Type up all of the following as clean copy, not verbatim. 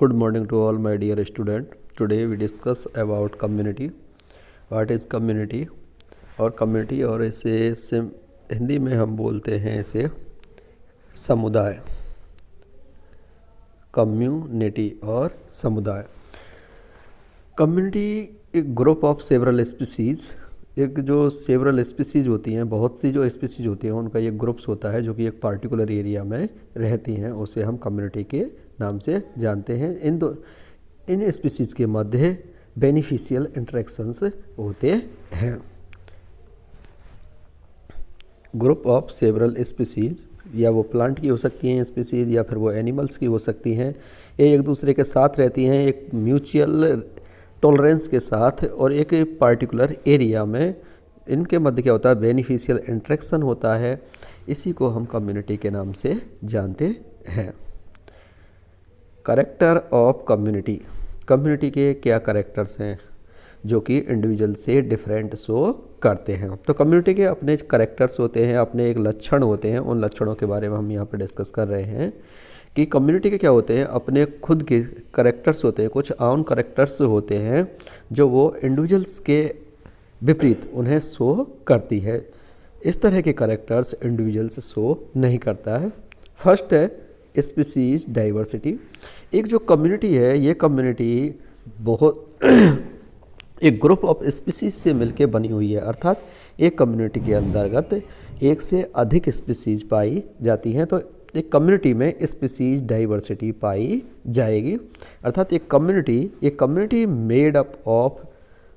Good morning to all my dear student. Today we discuss about community. What is community? और community और इसे हिंदी में हम बोलते हैं इसे समुदाय, कम्युनिटी और समुदाय। कम्युनिटी एक ग्रुप ऑफ सेवरल स्पीसीज़, एक जो सेवरल स्पीसीज़ होती हैं, बहुत सी जो स्पीसीज़ होती हैं उनका एक ग्रुप्स होता है जो कि एक पार्टिकुलर एरिया में रहती हैं, उसे हम कम्युनिटी के नाम से जानते हैं। इन स्पीसीज़ के मध्य बेनिफिशियल इंटरेक्शंस होते हैं। ग्रुप ऑफ सेवरल स्पीसीज़, या वो प्लांट की हो सकती हैं स्पीसीज़ या फिर वो एनिमल्स की हो सकती हैं, ये एक दूसरे के साथ रहती हैं एक म्यूचुअल टॉलरेंस के साथ, और एक पार्टिकुलर एरिया में इनके मध्य क्या होता है, बेनिफिशियल इंटरेक्शन होता है। इसी को हम कम्युनिटी के नाम से जानते हैं। कैरेक्टर ऑफ कम्युनिटी, कम्युनिटी के क्या कैरेक्टर्स हैं जो कि इंडिविजुअल से डिफरेंट शो करते हैं। तो कम्युनिटी के अपने कैरेक्टर्स होते हैं, अपने एक लक्षण होते हैं। उन लक्षणों के बारे में हम यहाँ पर डिस्कस कर रहे हैं कि कम्युनिटी के क्या होते हैं, अपने खुद के कैरेक्टर्स होते हैं, कुछ आउन कैरेक्टर्स होते हैं जो वो इंडिविजुअल्स के विपरीत उन्हें शो करती है। इस तरह के कैरेक्टर्स इंडिविजुअल्स शो नहीं करता है। फर्स्ट है स्पीसीज डाइवर्सिटी। एक जो कम्युनिटी है, ये कम्युनिटी बहुत एक ग्रुप ऑफ स्पीसीज से मिलकर बनी हुई है, अर्थात एक कम्युनिटी के अंतर्गत एक से अधिक स्पीसीज पाई जाती हैं। तो एक कम्युनिटी में स्पीसीज डाइवर्सिटी पाई जाएगी, अर्थात एक community made up of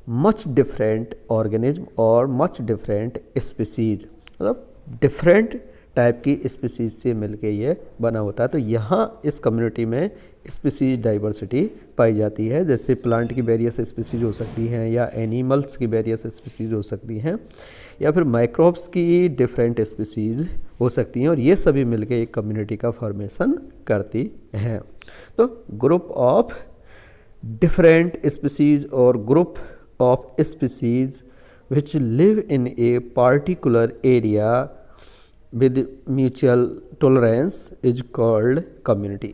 much different organism और मच डिफरेंट स्पीसीज, मतलब डिफरेंट टाइप की स्पीसीज से मिलके ये बना होता है। तो यहाँ इस कम्युनिटी में स्पीसीज डाइवर्सिटी पाई जाती है, जैसे प्लांट की वेरियस स्पीसीज हो सकती हैं, या एनिमल्स की वेरियस स्पीसीज हो सकती हैं, या फिर माइक्रोब्स की डिफरेंट स्पीसीज हो सकती हैं, और ये सभी मिलके एक कम्युनिटी का फॉर्मेशन करती हैं। तो ग्रुप ऑफ डिफरेंट स्पीसीज और group of species which live in a particular area with mutual tolerance is called community.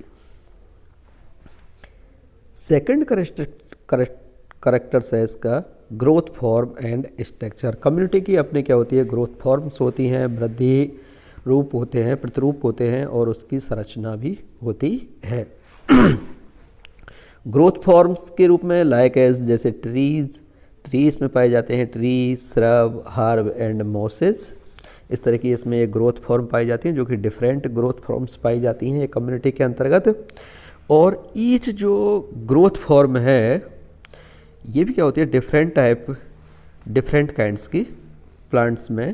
Second characters है इसका growth form and structure. Community की अपने क्या होती है, ग्रोथ फॉर्म्स होती हैं, वृद्धि रूप होते हैं, प्रतिरूप होते हैं, और उसकी संरचना भी होती है। ग्रोथ फॉर्म्स के रूप में लाइक एज जैसे ट्रीज में पाए जाते हैं, tree, shrub, herb and mosses. इस तरह की इसमें एक ग्रोथ फॉर्म पाई जाती हैं जो कि डिफरेंट ग्रोथ फॉर्म्स पाई जाती हैं एक कम्युनिटी के अंतर्गत। और ईच जो ग्रोथ फॉर्म है ये भी क्या होती है, डिफरेंट काइंड्स की प्लांट्स में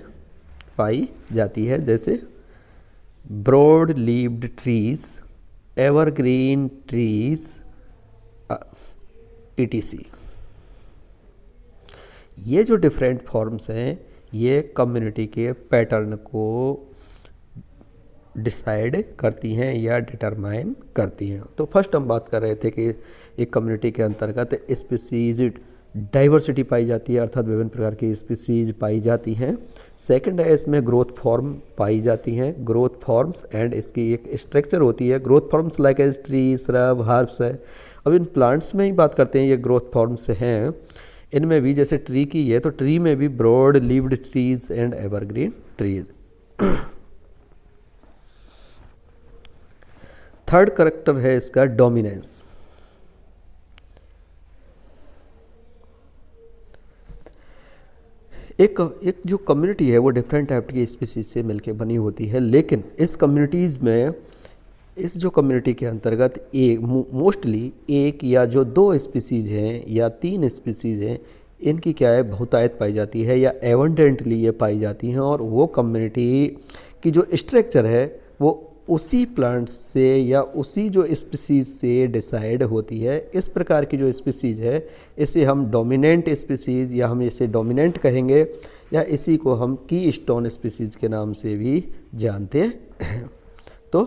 पाई जाती है, जैसे broad leaved trees, evergreen trees, etc। ये जो डिफरेंट फॉर्म्स हैं ये कम्युनिटी के पैटर्न को डिसाइड करती हैं या डिटरमाइन करती हैं। तो फर्स्ट हम बात कर रहे थे कि एक कम्युनिटी के अंतर्गत स्पीसीज डाइवर्सिटी पाई जाती है, अर्थात विभिन्न प्रकार की स्पीसीज पाई जाती हैं। सेकंड है इसमें ग्रोथ फॉर्म पाई जाती हैं, ग्रोथ फॉर्म्स, एंड इसकी एक स्ट्रक्चर होती है। Growth forms like as tree, shrub, herbs है। अब इन प्लांट्स में ही बात करते हैं, ये ग्रोथ फॉर्म्स हैं। इनमें भी जैसे ट्री की है तो ट्री में भी broad leaved trees and evergreen trees. Third character है इसका डोमिनेंस। एक जो कम्युनिटी है वो डिफरेंट टाइप की स्पीसीज से मिलकर बनी होती है, लेकिन इस कम्युनिटीज़ में, इस जो कम्युनिटी के अंतर्गत मोस्टली एक या जो दो स्पीसीज़ हैं या तीन स्पीसीज़ हैं, इनकी क्या है, बहुतायत पाई जाती है या एबंडेंटली ये पाई जाती हैं। और वो कम्युनिटी की जो स्ट्रक्चर है वो उसी प्लांट से या उसी जो स्पीसीज़ से डिसाइड होती है। इस प्रकार की जो स्पीसीज़ है इसे हम डोमिनेंट स्पीसीज़, या हम इसे डोमिनेंट कहेंगे, या इसी को हम की स्टोन स्पीसीज़ के नाम से भी जानते हैं। तो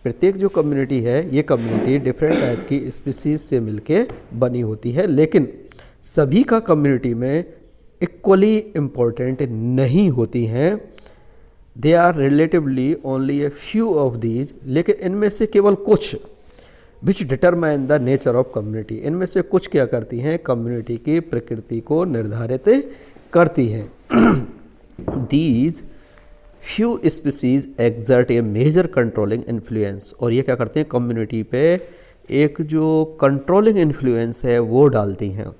प्रत्येक जो कम्युनिटी है ये कम्युनिटी डिफरेंट टाइप की स्पीसीज से मिलके बनी होती है, लेकिन सभी का कम्युनिटी में इक्वली इम्पोर्टेंट नहीं होती हैं। They are relatively only a few of these, लेकिन इनमें से केवल कुछ which determine the nature of community. इनमें से कुछ क्या करती हैं, कम्युनिटी की प्रकृति को निर्धारित करती हैं। These few species exert a major controlling influence, और ये क्या करते हैं, कम्युनिटी पे एक जो कंट्रोलिंग इन्फ्लुएंस है वो डालती हैं।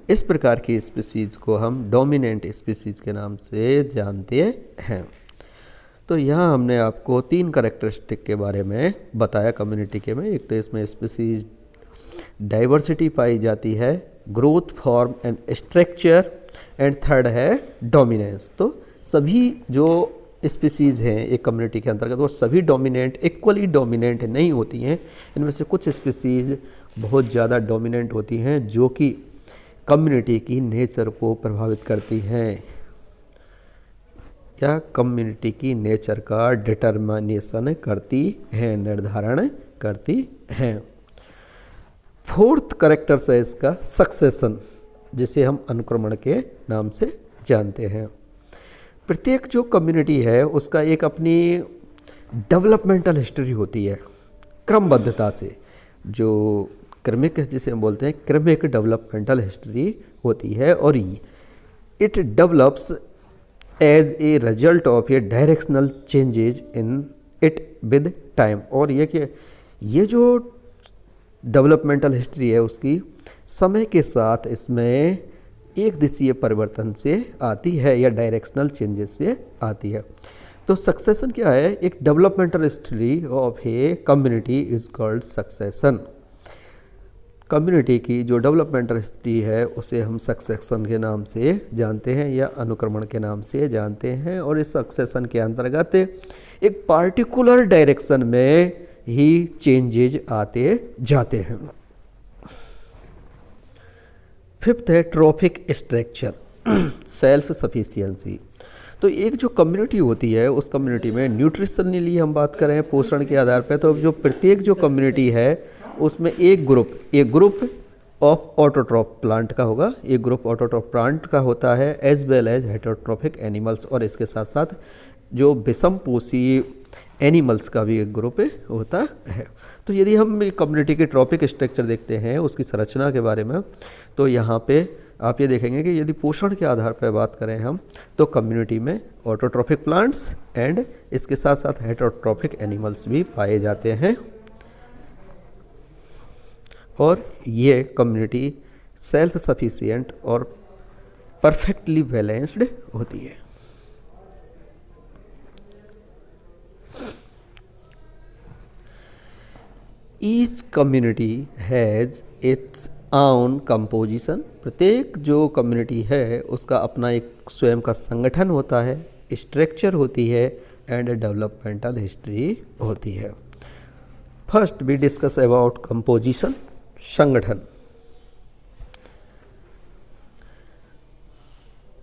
इस प्रकार की स्पीसीज को हम डोमिनेंट स्पीसीज के नाम से जानते हैं। तो यहाँ हमने आपको 3 कैरेक्टरिस्टिक के बारे में बताया कम्युनिटी के में। एक तो इसमें स्पीसीज डाइवर्सिटी पाई जाती है, growth, form and structure, and third है डोमिनेंस। तो सभी जो स्पीसीज़ हैं एक कम्युनिटी के अंतर्गत वो सभी डोमिनेंट, इक्वली डोमिनेंट नहीं होती हैं। इनमें से कुछ स्पीसीज़ बहुत ज़्यादा डोमिनेंट होती हैं जो कि कम्युनिटी की नेचर को प्रभावित करती हैं या कम्युनिटी की नेचर का डिटरमिनेशन करती हैं, निर्धारण करती हैं। फोर्थ कैरेक्टर्स है इसका सक्सेशन, जिसे हम अनुक्रमण के नाम से जानते हैं। प्रत्येक जो कम्युनिटी है उसका एक अपनी डेवलपमेंटल हिस्ट्री होती है, क्रमबद्धता से, जो क्रमिक जिसे हम बोलते हैं क्रमिक डेवलपमेंटल हिस्ट्री होती है, और it develops as a result of a directional changes in it with time. और ये जो डेवलपमेंटल हिस्ट्री है उसकी समय के साथ इसमें एक दिशीय परिवर्तन से आती है या डायरेक्शनल चेंजेस से आती है। तो सक्सेशन क्या है, एक developmental history of a community is called succession. Community की जो डेवलपमेंटल हिस्ट्री है उसे हम सक्सेशन के नाम से जानते हैं या अनुक्रमण के नाम से जानते हैं, और इस सक्सेशन के अंतर्गत एक पार्टिकुलर डायरेक्शन में ही चेंजेज आते जाते हैं। फिफ्थ है ट्रॉफिक स्ट्रक्चर, सेल्फ सफिशिएंसी। तो एक जो कम्युनिटी होती है उस कम्युनिटी में न्यूट्रिशनली हम बात करें पोषण के आधार पर, तो जो प्रत्येक जो कम्युनिटी है उसमें एक ग्रुप ऑफ ऑटोट्रॉफ प्लांट का होगा, एक ग्रुप ऑटोट्रॉफ प्लांट का होता है, as well as heterotrophic animals, और इसके साथ साथ जो विषमपोषी एनिमल्स का भी एक ग्रुप होता है। तो यदि हम कम्युनिटी के ट्रॉफिक स्ट्रक्चर देखते हैं उसकी संरचना के बारे में, तो यहाँ पे आप ये देखेंगे कि यदि पोषण के आधार पर बात करें हम तो कम्युनिटी में ऑटोट्रॉफिक प्लांट्स एंड इसके साथ साथ हेटेरोट्रॉफिक एनिमल्स भी पाए जाते हैं, और ये कम्युनिटी सेल्फ सफिशिएंट और परफेक्टली बैलेंस्ड होती है। Each community has its own composition. प्रत्येक जो कम्युनिटी है उसका अपना एक स्वयं का संगठन होता है, स्ट्रक्चर होती है एंड डेवलपमेंटल हिस्ट्री होती है। First we discuss about composition, संगठन।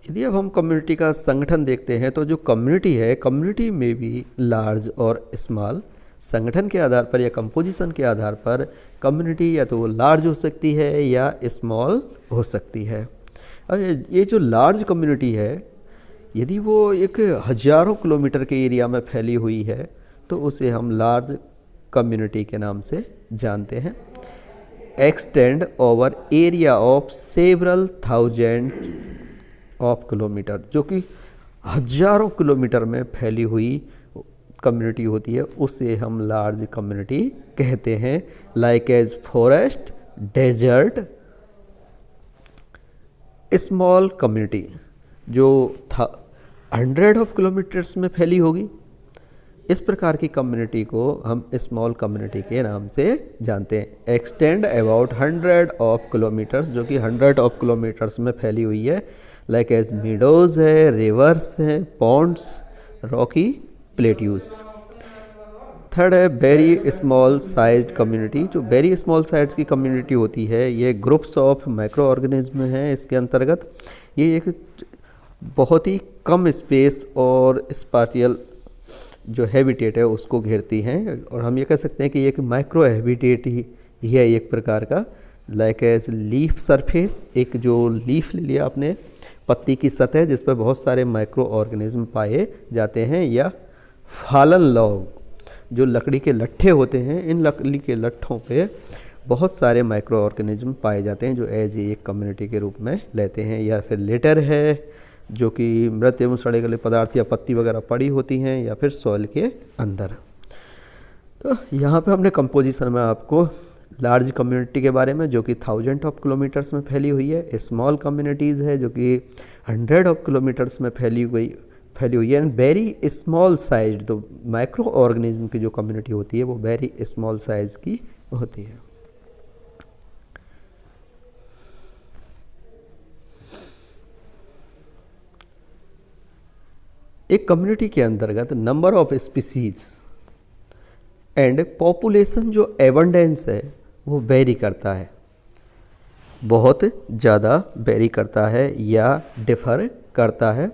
यदि अब हम कम्युनिटी का संगठन देखते हैं तो जो कम्युनिटी है, कम्युनिटी में भी लार्ज और स्मॉल, संगठन के आधार पर या कंपोजिशन के आधार पर कम्युनिटी या तो लार्ज हो सकती है या स्मॉल हो सकती है। अब ये जो लार्ज कम्युनिटी है यदि वो एक हजारों किलोमीटर के एरिया में फैली हुई है तो उसे हम लार्ज कम्युनिटी के नाम से जानते हैं। Extend over area of several thousands of kilometre, जो कि हजारों किलोमीटर में फैली हुई कम्युनिटी होती है, उसे हम लार्ज कम्युनिटी कहते हैं। Like as forest, desert. Small community जो 100 ऑफ किलोमीटर्स में फैली होगी, इस प्रकार की कम्युनिटी को हम स्मॉल कम्युनिटी के नाम से जानते हैं। एक्सटेंड अबाउट 100 ऑफ किलोमीटर्स, जो कि 100 ऑफ किलोमीटर्स में फैली हुई है। लाइक एज मीडोज है, रिवर्स हैं, पॉन्ड्स, रॉकी प्लेट्यूज। थर्ड है वेरी स्मॉल साइज कम्युनिटी। जो वेरी स्मॉल साइज की कम्युनिटी होती है ये ग्रुप्स ऑफ माइक्रो ऑर्गेनिज्म हैं इसके अंतर्गत। ये एक बहुत ही कम स्पेस और स्पाटियल जो हैबिटेट है उसको घेरती हैं, और हम ये कह सकते हैं कि ये एक माइक्रो हैबिटेट ही है एक प्रकार का। लाइक एज लीफ सरफेस, एक जो लीफ ले लिया आपने, पत्ती की सतह जिस पर बहुत सारे माइक्रो ऑर्गेनिज्म पाए जाते हैं, या फालन लॉग जो लकड़ी के लट्ठे होते हैं, इन लकड़ी के लट्ठों पे बहुत सारे माइक्रो ऑर्गेनिज्म पाए जाते हैं जो एज एक कम्युनिटी के रूप में लेते हैं। या फिर लेटर है जो कि मृत एवं सड़े गले पदार्थ या पत्ती वगैरह पड़ी होती हैं, या फिर सॉइल के अंदर। तो यहाँ पे हमने कंपोजिशन में आपको लार्ज कम्युनिटी के बारे में जो कि 1000 ऑफ किलोमीटर्स में फैली हुई है, स्मॉल कम्युनिटीज़ है जो कि 100 ऑफ किलोमीटर्स में फैली हुई है, एंड वेरी स्मॉल साइज। तो माइक्रो ऑर्गेनिज्म की जो कम्युनिटी होती है वो वेरी स्मॉल साइज की होती है। एक कम्युनिटी के अंतर्गत number of species and population जो एबंडेंस है वो वेरी करता है, बहुत ज़्यादा वेरी करता है या डिफर करता है।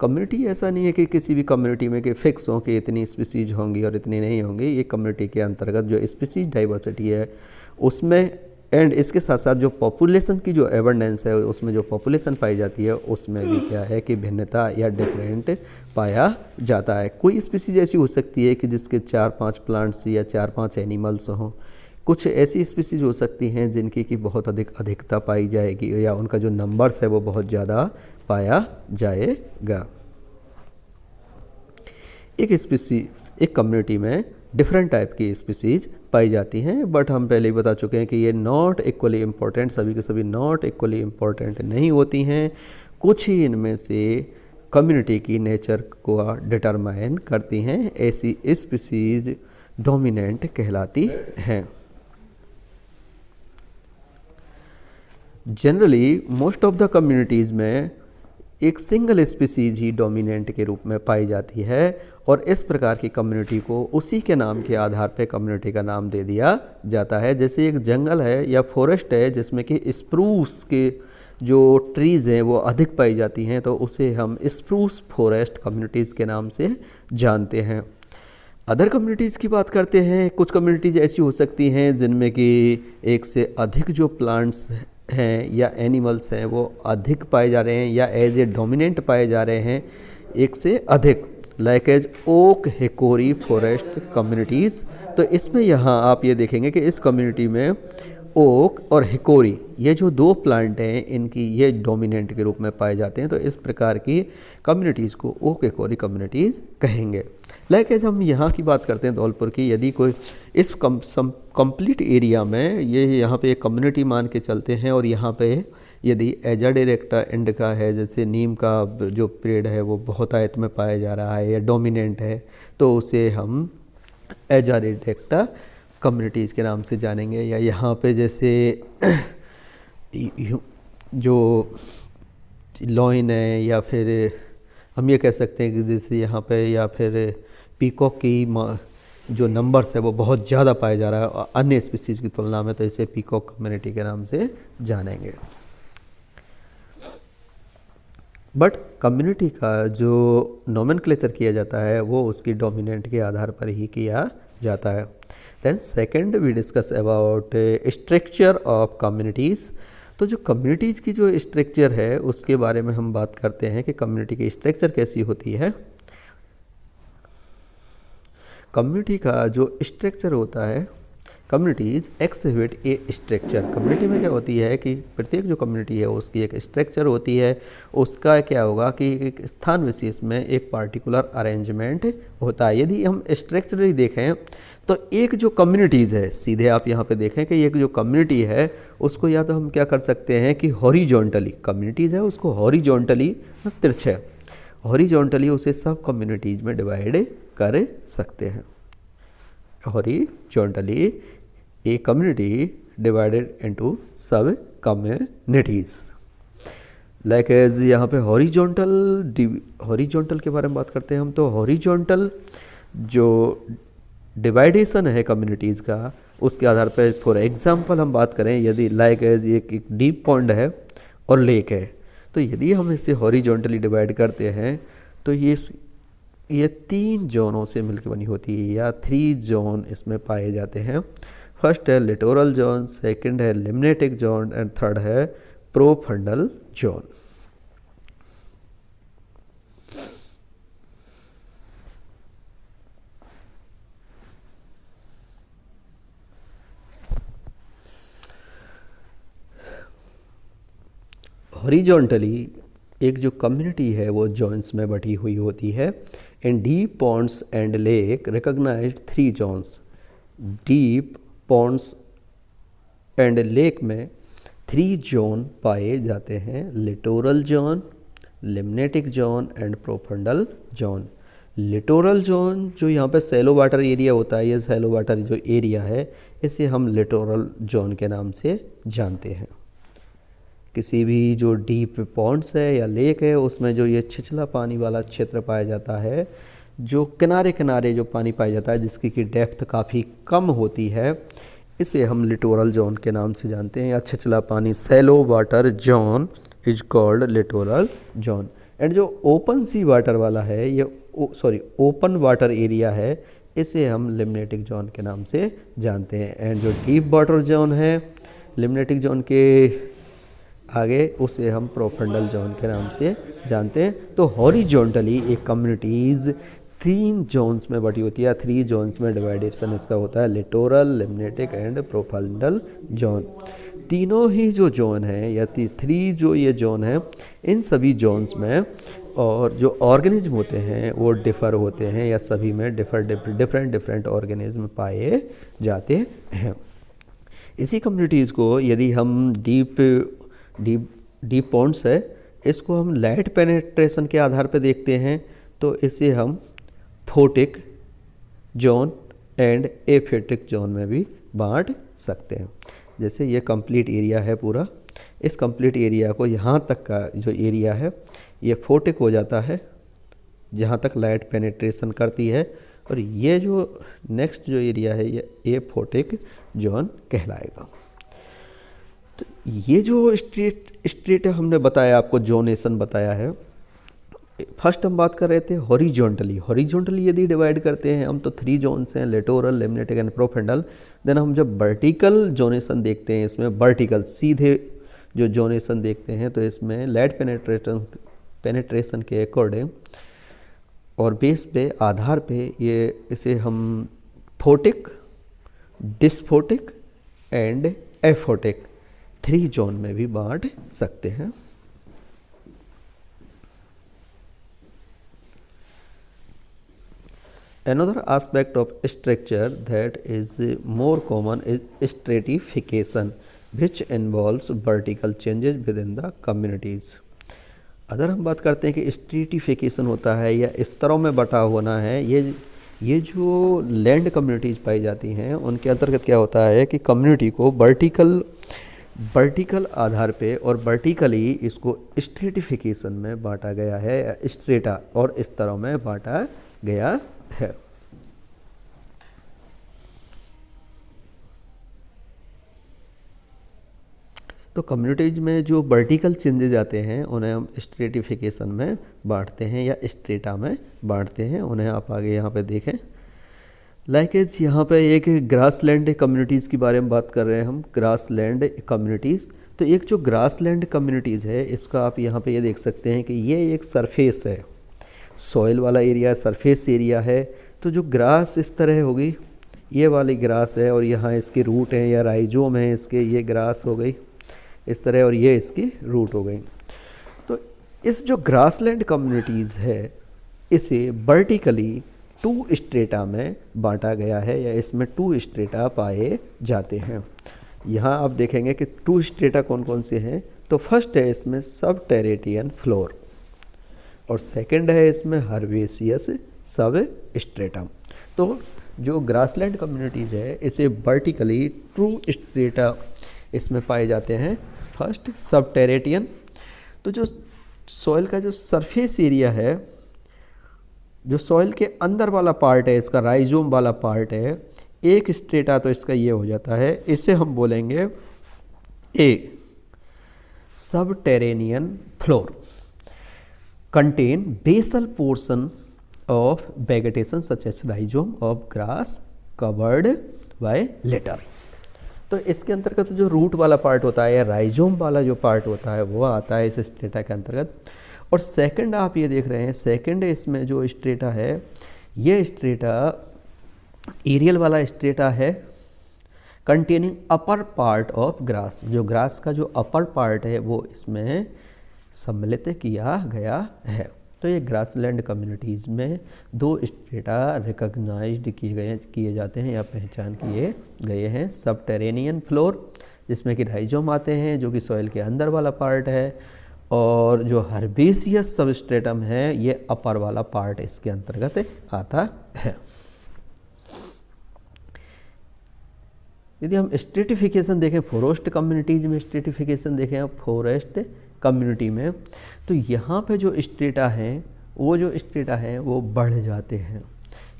कम्युनिटी ऐसा नहीं है कि किसी भी कम्युनिटी में कि फिक्स हो कि इतनी स्पीसीज होंगी और इतनी नहीं होंगी। ये कम्युनिटी के अंतर्गत जो स्पीसीज डाइवर्सिटी है उसमें, एंड इसके साथ साथ जो पॉपुलेशन की जो एबंडेंस है उसमें जो पॉपुलेशन पाई जाती है उसमें भी क्या है कि भिन्नता या डिफरेंट पाया जाता है। कोई स्पीसीज ऐसी हो सकती है कि जिसके 4-5 प्लांट्स या 4-5 एनिमल्स हों, कुछ ऐसी स्पीसीज हो सकती हैं जिनकी की बहुत अधिकता पाई जाएगी या उनका जो नंबर्स है वो बहुत ज़्यादा पाया जाएगा। एक कम्युनिटी में डिफरेंट टाइप की स्पीसीज पाई जाती हैं, बट हम पहले ही बता चुके हैं कि ये नॉट इक्वली इम्पोर्टेंट, सभी के सभी नॉट इक्वली इम्पोर्टेंट नहीं होती हैं। कुछ ही इनमें से कम्युनिटी की नेचर को डिटरमाइन करती हैं, ऐसी स्पीसीज डोमिनेंट कहलाती हैं। Generally most of the communities में एक सिंगल स्पीसीज ही डोमिनेंट के रूप में पाई जाती है और इस प्रकार की कम्युनिटी को उसी के नाम के आधार पर कम्युनिटी का नाम दे दिया जाता है। जैसे एक जंगल है या फॉरेस्ट है जिसमें कि स्प्रूस के जो ट्रीज़ हैं वो अधिक पाई जाती हैं, तो उसे हम स्प्रूस फॉरेस्ट कम्युनिटीज़ के नाम से जानते हैं। अदर कम्युनिटीज़ की बात करते हैं। कुछ कम्युनिटीज़ ऐसी हो सकती हैं जिनमें कि एक से अधिक जो प्लांट्स हैं या एनिमल्स हैं वो अधिक पाए जा रहे हैं या एज ए डोमिनेंट पाए जा रहे हैं एक से अधिक, like as oak hickory forest communities. तो इसमें यहाँ आप ये देखेंगे कि इस कम्युनिटी में ओक और हिकोरी ये जो दो प्लांट हैं इनकी ये डोमिनेंट के रूप में पाए जाते हैं। तो इस प्रकार की कम्युनिटीज़ को ओक हिकोरी कम्युनिटीज़ कहेंगे। लाइक एज हम यहाँ की बात करते हैं धौलपुर की, यदि कोई इस कंप्लीट एरिया में ये यहाँ पे एक कम्युनिटी मान के चलते हैं और यहाँ पे यदि एजा डायरेक्टा इंडिका है, जैसे नीम का जो पेड़ है वो बहुत आयत में पाया जा रहा है या डोमिनेंट है, तो उसे हम एजा डायरेक्टा कम्युनिटीज़ के नाम से जानेंगे। या यहाँ पे जैसे जो लॉइन है या फिर हम ये कह सकते हैं कि जैसे यहाँ पे या फिर पीकॉक की जो नंबर्स है वो बहुत ज़्यादा पाया जा रहा है अन्य स्पीसीज की तुलना में, तो इसे पीकॉक कम्युनिटी के नाम से जानेंगे। बट कम्युनिटी का जो नोमेनक्लेचर किया जाता है वो उसकी डोमिनेंट के आधार पर ही किया जाता है। Then second we discuss about structure of communities. तो जो कम्युनिटीज़ की जो स्ट्रक्चर है उसके बारे में हम बात करते हैं कि कम्युनिटी की स्ट्रक्चर कैसी होती है। कम्युनिटी का जो स्ट्रक्चर होता है, कम्युनिटीज़ एक्सिबिट ए स्ट्रक्चर। कम्युनिटी में क्या होती है कि प्रत्येक जो कम्युनिटी है उसकी एक स्ट्रक्चर होती है। उसका क्या होगा कि एक स्थान विशेष में एक पार्टिकुलर अरेंजमेंट होता है। यदि हम स्ट्रक्चरली देखें तो एक जो कम्युनिटीज़ है, सीधे आप यहाँ पे देखें कि एक जो कम्युनिटी है उसको या तो हम क्या कर सकते हैं कि हॉरिजॉन्टली कम्युनिटीज़ है उसको हॉरिजॉन्टली तिरछे हॉरिजॉन्टली उसे सब कम्युनिटीज़ में डिवाइड कर सकते हैं। Horizontally a community divided into sub communities. Like as यहाँ पे हॉरिजॉन्टल के बारे में बात करते हैं हम, तो हॉरिजॉन्टल जो डिवाइडेशन है कम्युनिटीज़ का उसके आधार पर फॉर एग्जांपल हम बात करें, यदि लाइक एज एक डीप पॉन्ड है और लेक है, तो यदि हम इसे हॉरिजॉन्टली डिवाइड करते हैं तो ये 3 जोनों से मिलकर बनी होती है या 3 जोन इसमें पाए जाते हैं। फर्स्ट है लिटोरल जोन, सेकंड है लिम्नेटिक जोन एंड थर्ड है प्रोफंडल जोन। हॉरिजॉन्टली एक जो कम्युनिटी है वो जोन्स में बटी हुई होती है। In deep ponds and lake recognised 3 zones. Deep ponds and lake में 3 जोन पाए जाते हैं, littoral zone, limnetic zone and profundal zone. Littoral zone जो यहाँ पे सैलो वाटर एरिया होता है, ये सैलो वाटर जो एरिया है इसे हम लिटोरल जोन के नाम से जानते हैं। किसी भी जो डीप पॉन्ड्स है या लेक है उसमें जो ये छिछला पानी वाला क्षेत्र पाया जाता है, जो किनारे किनारे जो पानी पाया जाता है जिसकी की डेप्थ काफ़ी कम होती है, इसे हम लिटोरल जोन के नाम से जानते हैं, या छिछला पानी shallow water zone is called littoral zone. And जो ओपन सी वाटर वाला है, ये ओपन वाटर एरिया है, इसे हम लिम्नेटिक जोन के नाम से जानते हैं। एंड जो डीप वाटर जोन है लिम्नेटिक जोन के आगे, उसे हम प्रोफंडल जोन के नाम से जानते हैं। तो हॉरिजॉन्टली एक कम्युनिटीज़ 3 जोन्स में बटी होती है, 3 जोन्स में डिवाइडेशन इसका होता है, littoral, limnetic and profundal zone. तीनों ही जो जोन है या 3 जो ये जोन है, इन सभी जोन्स में और जो ऑर्गेनिज्म होते हैं वो डिफ़र होते हैं, या सभी में डिफरेंट ऑर्गेनिज्म पाए जाते हैं। इसी कम्युनिटीज़ को यदि हम डीप पॉन्ड्स है, इसको हम लाइट पेनेट्रेशन के आधार पर देखते हैं, तो इसे हम फोटिक जोन एंड एफेटिक जोन में भी बांट सकते हैं। जैसे ये कंप्लीट एरिया है पूरा, इस कंप्लीट एरिया को यहाँ तक का जो एरिया है ये फोटिक हो जाता है, जहाँ तक लाइट पेनेट्रेशन करती है, और ये जो नेक्स्ट जो एरिया है ये एफोटिक जोन कहलाएगा। तो ये जो स्ट्रेट हमने बताया आपको, जोनेशन बताया है। फर्स्ट हम बात कर रहे थे हॉरिजॉन्टली यदि डिवाइड करते हैं हम तो 3 जोन्स हैं, littoral, limnetic and profundal. Then हम जब वर्टिकल जोनेशन देखते हैं, इसमें वर्टिकल सीधे जो जोनेशन देखते हैं, तो इसमें लाइट पेनेट्रेशन के अकॉर्डिंग और बेस पे आधार पे इसे हम फोटिक, डिस्फोटिक एंड एफोटिक 3 जोन में भी बांट सकते हैं। Another aspect of structure that is more common is stratification, which involves vertical changes within the communities. अगर हम बात करते हैं कि स्ट्रेटिफिकेशन होता है या स्तरों में बटा होना है, ये जो लैंड कम्युनिटीज़ पाई जाती हैं उनके अंतर्गत क्या होता है कि कम्युनिटी को वर्टिकल आधार पे और वर्टिकली इसको स्ट्रेटिफिकेशन में बांटा गया है, स्ट्रेटा और स्तरों में बांटा गया है। तो कम्युनिटीज में जो वर्टिकल चेंजेस आते हैं उन्हें हम स्ट्रेटिफिकेशन में बांटते हैं या स्ट्रेटा में बांटते हैं। उन्हें आप आगे यहाँ पे देखें। लाइकेज यहाँ पे एक ग्रासलैंड कम्युनिटीज़ के बारे में बात कर रहे हैं हम, ग्रासलैंड कम्युनिटीज़। तो एक जो ग्रासलैंड कम्युनिटीज़ है इसका आप यहाँ पे ये देख सकते हैं कि ये एक सरफेस है, सॉइल वाला एरिया, सरफेस एरिया है। तो जो ग्रास इस तरह होगी, ये वाली ग्रास है और यहाँ इसके रूट हैं या राइजोम है इसके, ये ग्रास हो गई इस तरह और ये इसकी रूट हो गई। तो इस जो ग्रासलैंड कम्युनिटीज़ है इसे वर्टिकली 2 स्ट्रेटा में बांटा गया है, या इसमें 2 स्ट्रेटा पाए जाते हैं। यहाँ आप देखेंगे कि 2 स्ट्रेटा कौन कौन से हैं। तो फर्स्ट है इसमें सब टेरेटियन फ्लोर और सेकंड है इसमें हर्वेसियस सब स्ट्रेटम। तो जो ग्रासलैंड कम्युनिटीज़ है इसे वर्टिकली 2 स्ट्रेटा इसमें पाए जाते हैं। फर्स्ट सब टेरेटियन, तो जो सॉइल का जो सरफेस एरिया है, जो सॉइल के अंदर वाला पार्ट है, इसका राइजोम वाला पार्ट है, एक स्ट्रेटा तो इसका ये हो जाता है, इसे हम बोलेंगे a subterranean floor. Contain basal portion of vegetation such as rhizome of grass covered by litter. तो इसके अंतर्गत जो रूट वाला पार्ट होता है या राइजोम वाला जो पार्ट होता है वो आता है इस स्ट्रेटा के अंतर्गत। और सेकंड आप ये देख रहे हैं, सेकंड इसमें जो स्ट्रेटा है ये स्ट्रेटा एरियल वाला स्ट्रेटा है containing upper part of grass. जो ग्रास का जो अपर पार्ट है वो इसमें सम्मिलित किया गया है। तो ये ग्रासलैंड कम्युनिटीज़ में 2 स्ट्रेटा रिकॉग्नाइज्ड किए जाते हैं या पहचान किए गए हैं। सबटेरेनियन फ्लोर, जिसमें कि राइजोम आते हैं जो कि सॉइल के अंदर वाला पार्ट है, और जो हर्बेसियस सबस्ट्रेटम है ये अपर वाला पार्ट इसके अंतर्गत आता है। यदि हम स्ट्रेटिफिकेशन देखें, फॉरेस्ट कम्युनिटीज़ में स्ट्रेटिफिकेशन देखें फॉरेस्ट कम्युनिटी में, तो यहाँ पे जो स्ट्रेटा हैं वो बढ़ जाते हैं।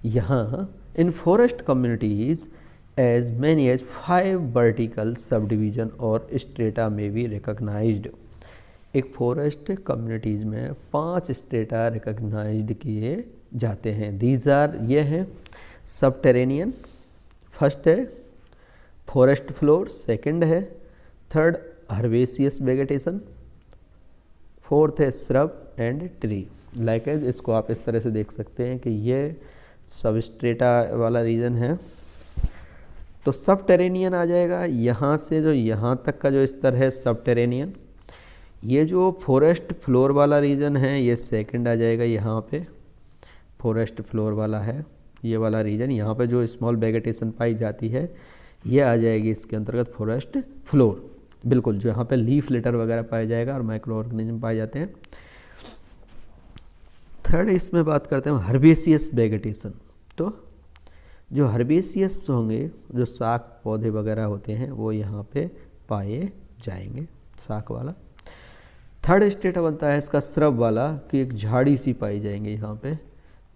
यहाँ in forest communities as many as 5 vertical sub division और स्ट्रेटा में भी रिकॉग्नाइज्ड। एक फॉरेस्ट कम्युनिटीज़ में 5 स्ट्रेटा रिकॉग्नाइज्ड किए जाते हैं। दीज आर, ये हैं सबटेरेनियन, फर्स्ट है, फॉरेस्ट फ्लोर सेकंड है, थर्ड हर्बेसियस वेजिटेशन, फोर्थ है श्रब एंड ट्री। लाइकेज, इसको आप इस तरह से देख सकते हैं कि ये सबस्ट्रेटा वाला रीजन है। तो सबटेरेनियन आ जाएगा, यहाँ से जो यहाँ तक का जो स्तर है सबटेरेनियन। ये जो फॉरेस्ट फ्लोर वाला रीजन है ये सेकंड आ जाएगा, यहाँ पे फॉरेस्ट फ्लोर वाला है ये वाला रीजन। यहाँ पे जो स्मॉल वेजिटेशन पाई जाती है ये आ जाएगी इसके अंतर्गत फॉरेस्ट फ्लोर, बिल्कुल, जो यहाँ पे लीफ लिटर वगैरह पाया जाएगा और माइक्रो ऑर्गेनिज्म पाए जाते हैं। थर्ड इसमें बात करते हैं हर्बेसियस वेजिटेशन। तो जो हर्बेसियस होंगे, जो शाक पौधे वगैरह होते हैं वो यहाँ पे पाए जाएंगे, शाक वाला। थर्ड स्टेट बनता है इसका श्रब वाला, कि एक झाड़ी सी पाई जाएंगे यहाँ पे।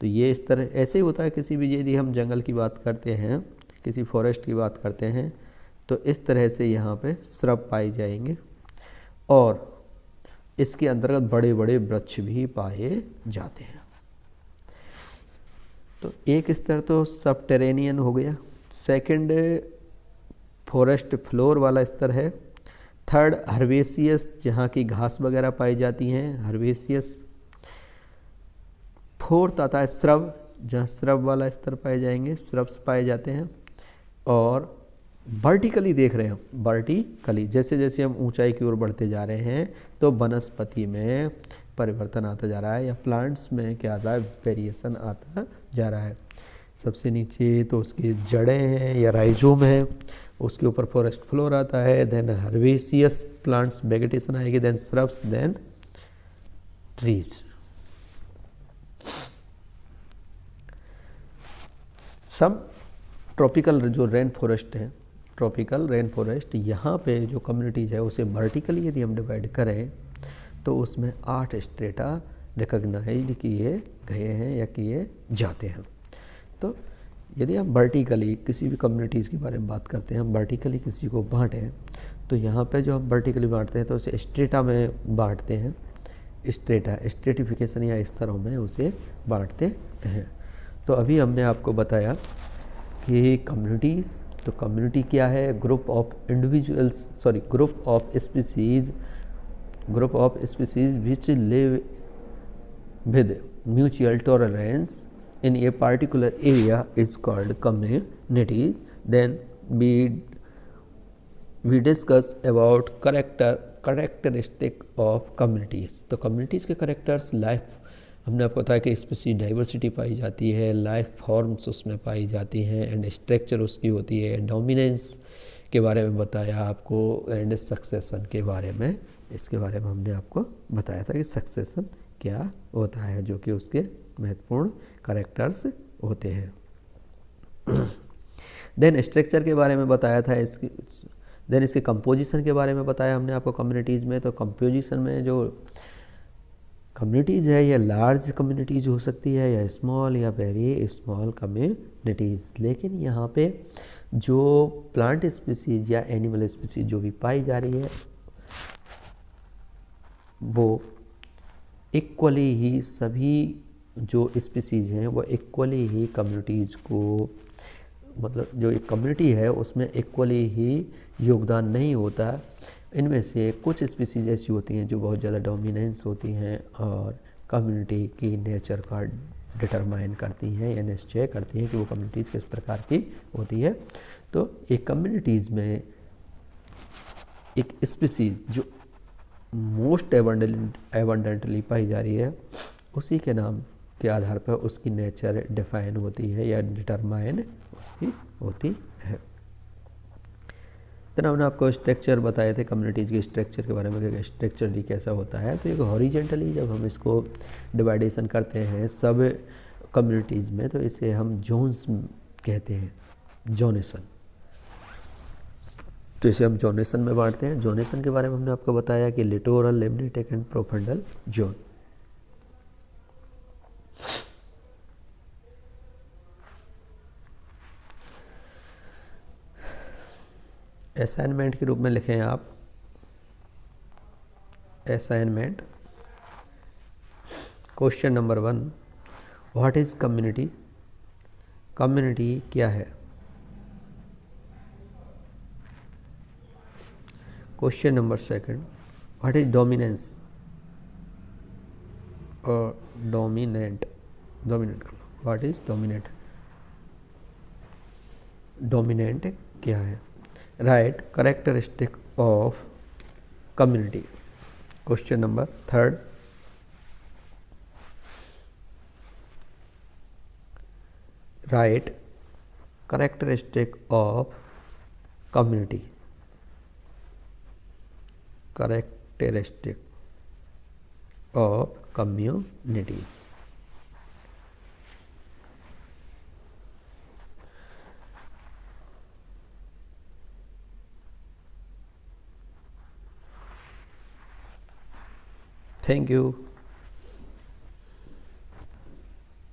तो ये इस तरह ऐसे ही होता है किसी भी, यदि हम जंगल की बात करते हैं, किसी फॉरेस्ट की बात करते हैं, तो इस तरह से यहाँ पे श्रब पाए जाएंगे और इसके अंतर्गत बड़े बड़े वृक्ष भी पाए जाते हैं। तो एक स्तर तो सबटेरेनियन हो गया, सेकंड फॉरेस्ट फ्लोर वाला स्तर है, थर्ड हर्बेसियस जहाँ की घास वगैरह पाई जाती हैं हर्बेसियस, फोर्थ आता है श्रब, जहाँ श्रब वाला स्तर पाए जाएंगे, श्रब्स पाए जाते हैं। और वर्टिकली देख रहे हैं, वर्टिकली जैसे जैसे हम ऊंचाई की ओर बढ़ते जा रहे हैं तो वनस्पति में परिवर्तन आता जा रहा है, या प्लांट्स में क्या आता है, वेरिएशन आता जा रहा है। सबसे नीचे तो उसकी जड़ें हैं या राइजोम है, उसके ऊपर फॉरेस्ट फ्लोर आता है, देन हर्बेसियस प्लांट्स वेजिटेशन आएगी, देन श्रब्स, देन ट्रीज। सब ट्रॉपिकल जो रेन फॉरेस्ट है, ट्रॉपिकल रेन फॉरेस्ट, यहाँ पे जो कम्युनिटीज़ है उसे वर्टिकली यदि हम डिवाइड करें तो उसमें 8 स्ट्रेटा रिकॉग्नाइज्ड किए गए हैं या किए जाते हैं। तो यदि हम वर्टिकली किसी भी कम्युनिटीज़ के बारे में बात करते हैं, हम वर्टिकली किसी को बांटें, तो यहाँ पे जो हम वर्टिकली बांटते हैं तो उसे स्ट्रेटा में बांटते हैं, स्ट्रेटिफिकेशन या स्तरों में उसे बांटते हैं। तो अभी हमने आपको बताया कि कम्युनिटीज़, तो कम्युनिटी क्या है, group of individuals, group of species which live with mutual tolerance in a particular area is called communities. Then we discuss about characteristic of communities. तो communities के characters, लाइफ, हमने आपको बताया कि स्पीसीज डाइवर्सिटी पाई जाती है, लाइफ फॉर्म्स उसमें पाई जाती हैं, एंड स्ट्रक्चर उसकी होती है, डोमिनेंस के बारे में बताया आपको, एंड सक्सेशन के बारे में, इसके बारे में हमने आपको बताया था कि सक्सेशन क्या होता है, जो कि उसके महत्वपूर्ण कैरेक्टर्स होते हैं। देन स्ट्रक्चर के बारे में बताया था, देन इसके कंपोजिशन के बारे में बताया हमने आपको कम्युनिटीज़ में। तो कंपोजिशन में जो कम्युनिटीज़ है ये लार्ज कम्युनिटीज़ हो सकती है या स्मॉल या वेरी स्मॉल कम्युनिटीज़, लेकिन यहाँ पे जो प्लांट स्पीसीज या एनिमल स्पीसीज जो भी पाई जा रही है वो इक्वली ही, सभी जो स्पीसीज हैं वो इक्वली ही कम्युनिटीज़ को, मतलब जो एक कम्युनिटी है उसमें इक्वली ही योगदान नहीं होता। इनमें से कुछ स्पीसीज ऐसी होती हैं जो बहुत ज़्यादा डोमिनेंस होती हैं और कम्युनिटी की नेचर का डिटरमाइन करती हैं या निश्चय करती हैं कि वो कम्युनिटीज़ किस प्रकार की होती है। तो एक कम्युनिटीज़ में एक स्पीसीज जो मोस्ट एबंडेंटली पाई जा रही है, उसी के नाम के आधार पर उसकी नेचर डिफाइन होती है या डिटरमाइन उसकी होती है। तो हमने आपको स्ट्रक्चर बताए थे कम्युनिटीज़ के स्ट्रक्चर के बारे में कि स्ट्रक्चर ही कैसा होता है। तो एक हॉरिजेंटली जब हम इसको डिवाइडेशन करते हैं सब कम्युनिटीज़ में, तो इसे हम जोन्स कहते हैं, जोनेशन। तो इसे हम जोनेशन में बांटते हैं। जोनेशन के बारे में हमने आपको बताया कि littoral, limnetic and profundal zone. Assignment के रूप में लिखें आप, assignment question number 1, what is community? Community क्या है? Question number 2, what is dominance और डोमिनेंट? डोमिनेंट कर लो, व्हाट इज डोमिनेंट? डोमिनेंट क्या है? Right characteristic of community. Question number 3, right characteristic of community. Characteristic of communities। Thank you.